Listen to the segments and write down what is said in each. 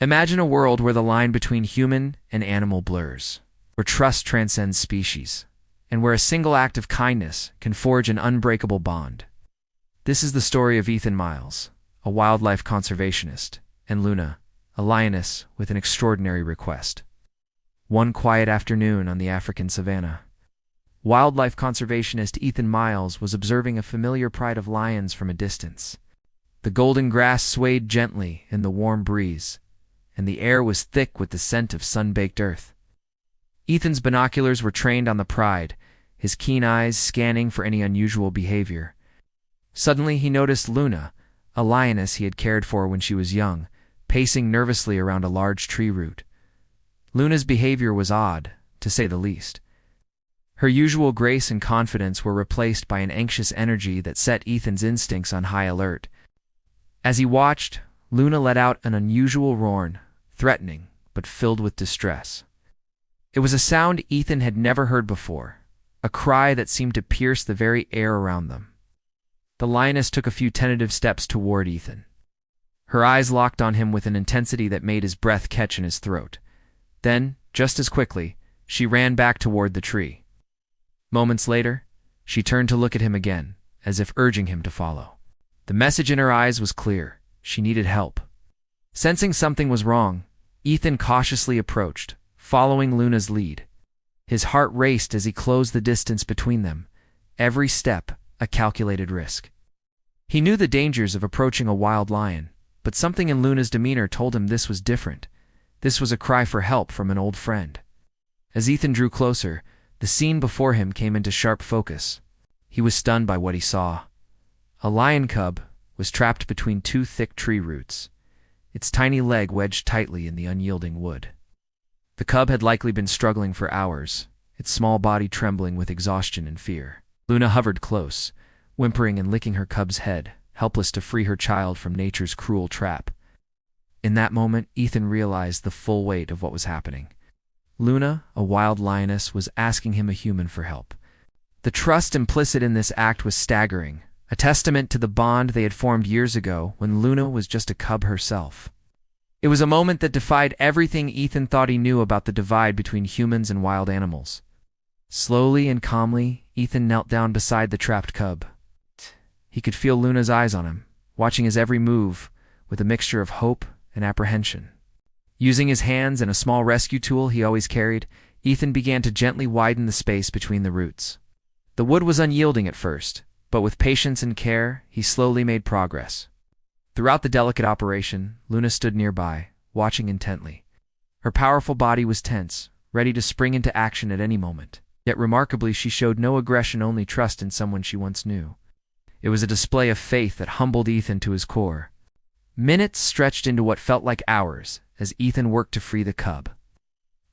Imagine a world where the line between human and animal blurs, where trust transcends species, and where a single act of kindness can forge an unbreakable bond. This is the story of Ethan Miles, a wildlife conservationist, and Luna, a lioness with an extraordinary request. One quiet afternoon on the African savanna, wildlife conservationist Ethan Miles was observing a familiar pride of lions from a distance. The golden grass swayed gently in the warm breeze, and the air was thick with the scent of sun-baked earth. Ethan's binoculars were trained on the pride, his keen eyes scanning for any unusual behavior. Suddenly he noticed Luna, a lioness he had cared for when she was young, pacing nervously around a large tree root. Luna's behavior was odd, to say the least. Her usual grace and confidence were replaced by an anxious energy that set Ethan's instincts on high alert. As he watched, Luna let out an unusual roar, threatening, but filled with distress. It was a sound Ethan had never heard before, a cry that seemed to pierce the very air around them. The lioness took a few tentative steps toward Ethan. Her eyes locked on him with an intensity that made his breath catch in his throat. Then, just as quickly, she ran back toward the tree. Moments later, she turned to look at him again, as if urging him to follow. The message in her eyes was clear. She needed help. Sensing something was wrong, Ethan cautiously approached, following Luna's lead. His heart raced as he closed the distance between them, every step a calculated risk. He knew the dangers of approaching a wild lion, but something in Luna's demeanor told him this was different. This was a cry for help from an old friend. As Ethan drew closer, the scene before him came into sharp focus. He was stunned by what he saw. A lion cub was trapped between two thick tree roots, its tiny leg wedged tightly in the unyielding wood. The cub had likely been struggling for hours, its small body trembling with exhaustion and fear. Luna hovered close, whimpering and licking her cub's head, helpless to free her child from nature's cruel trap. In that moment, Ethan realized the full weight of what was happening. Luna, a wild lioness, was asking him, a human, for help. The trust implicit in this act was staggering, a testament to the bond they had formed years ago when Luna was just a cub herself. It was a moment that defied everything Ethan thought he knew about the divide between humans and wild animals. Slowly and calmly, Ethan knelt down beside the trapped cub. He could feel Luna's eyes on him, watching his every move with a mixture of hope and apprehension. Using his hands and a small rescue tool he always carried, Ethan began to gently widen the space between the roots. The wood was unyielding at first, but with patience and care, he slowly made progress. Throughout the delicate operation, Luna stood nearby, watching intently. Her powerful body was tense, ready to spring into action at any moment. Yet remarkably, she showed no aggression, only trust in someone she once knew. It was a display of faith that humbled Ethan to his core. Minutes stretched into what felt like hours as Ethan worked to free the cub.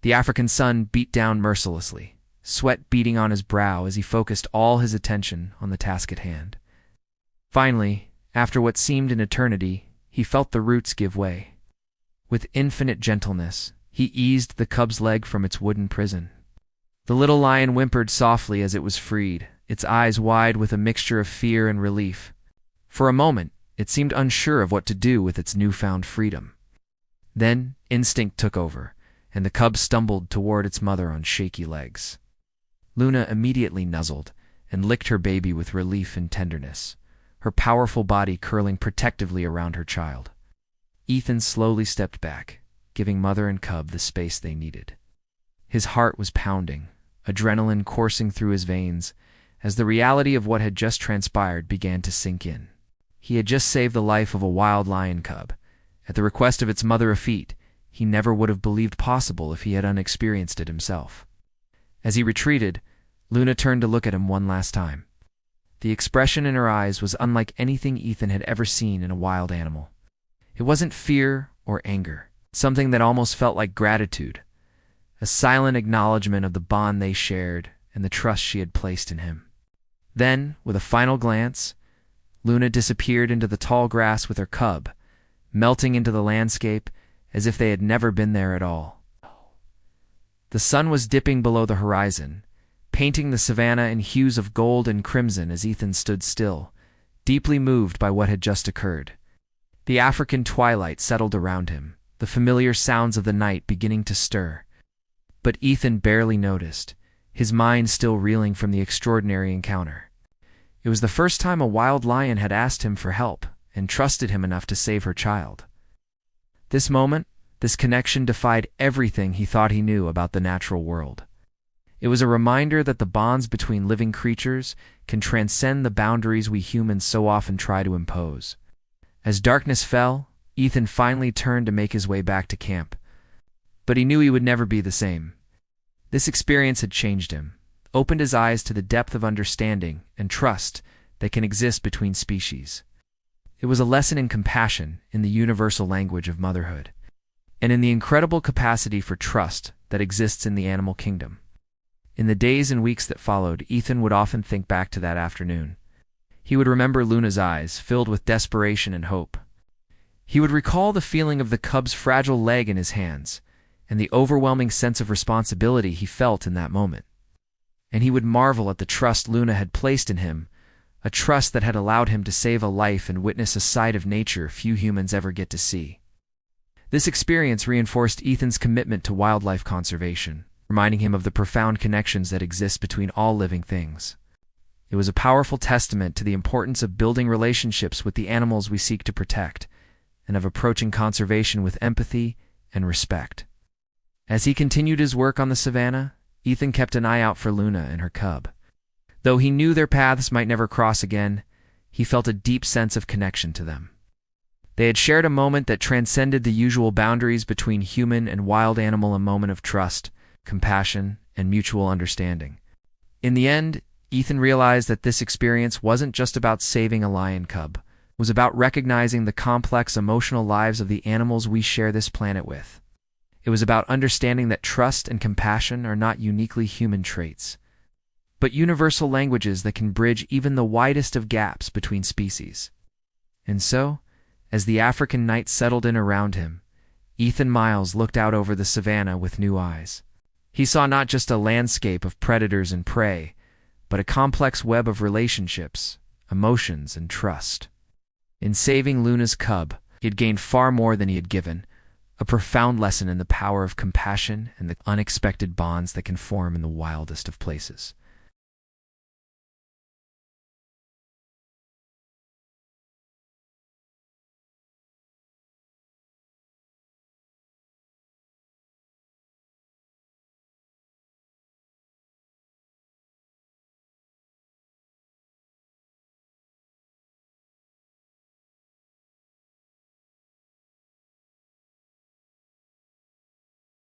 The African sun beat down mercilessly, sweat beading on his brow as he focused all his attention on the task at hand. Finally, after what seemed an eternity, he felt the roots give way. With infinite gentleness, he eased the cub's leg from its wooden prison. The little lion whimpered softly as it was freed, its eyes wide with a mixture of fear and relief. For a moment, it seemed unsure of what to do with its newfound freedom. Then, instinct took over, and the cub stumbled toward its mother on shaky legs. Luna immediately nuzzled and licked her baby with relief and tenderness, her powerful body curling protectively around her child. Ethan slowly stepped back, giving mother and cub the space they needed. His heart was pounding, adrenaline coursing through his veins, as the reality of what had just transpired began to sink in. He had just saved the life of a wild lion cub, at the request of its mother, a feat he never would have believed possible if he had unexperienced it himself. As he retreated, Luna turned to look at him one last time. The expression in her eyes was unlike anything Ethan had ever seen in a wild animal. It wasn't fear or anger, something that almost felt like gratitude, a silent acknowledgement of the bond they shared and the trust she had placed in him. Then, with a final glance, Luna disappeared into the tall grass with her cub, melting into the landscape as if they had never been there at all. The sun was dipping below the horizon, painting the savanna in hues of gold and crimson as Ethan stood still, deeply moved by what had just occurred. The African twilight settled around him, the familiar sounds of the night beginning to stir. But Ethan barely noticed, his mind still reeling from the extraordinary encounter. It was the first time a wild lion had asked him for help and trusted him enough to save her child. This moment, this connection defied everything he thought he knew about the natural world. It was a reminder that the bonds between living creatures can transcend the boundaries we humans so often try to impose. As darkness fell, Ethan finally turned to make his way back to camp. But he knew he would never be the same. This experience had changed him, opened his eyes to the depth of understanding and trust that can exist between species. It was a lesson in compassion, in the universal language of motherhood, and in the incredible capacity for trust that exists in the animal kingdom. In the days and weeks that followed, Ethan would often think back to that afternoon. He would remember Luna's eyes, filled with desperation and hope. He would recall the feeling of the cub's fragile leg in his hands, and the overwhelming sense of responsibility he felt in that moment. And he would marvel at the trust Luna had placed in him, a trust that had allowed him to save a life and witness a side of nature few humans ever get to see. This experience reinforced Ethan's commitment to wildlife conservation, reminding him of the profound connections that exist between all living things. It was a powerful testament to the importance of building relationships with the animals we seek to protect, and of approaching conservation with empathy and respect. As he continued his work on the savanna, Ethan kept an eye out for Luna and her cub. Though he knew their paths might never cross again, he felt a deep sense of connection to them. They had shared a moment that transcended the usual boundaries between human and wild animal, a moment of trust, compassion, and mutual understanding. In the end, Ethan realized that this experience wasn't just about saving a lion cub. It was about recognizing the complex emotional lives of the animals we share this planet with. It was about understanding that trust and compassion are not uniquely human traits, but universal languages that can bridge even the widest of gaps between species. And so, as the African night settled in around him, Ethan Miles looked out over the savanna with new eyes. He saw not just a landscape of predators and prey, but a complex web of relationships, emotions, and trust. In saving Luna's cub, he had gained far more than he had given, a profound lesson in the power of compassion and the unexpected bonds that can form in the wildest of places.